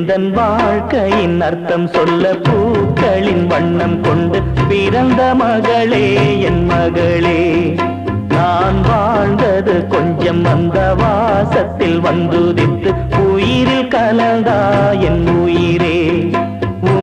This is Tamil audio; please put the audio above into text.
எந்தன் வாழ்க்கையின் அர்த்தம் சொல்ல பூக்களின் வண்ணம் கொண்டு பிறந்த மகளே என் மகளே. நான் வாழ்ந்தது கொஞ்சம் அந்த வாசத்தில் வந்துதித்து உயிரில் கலந்தா என் உயிரே.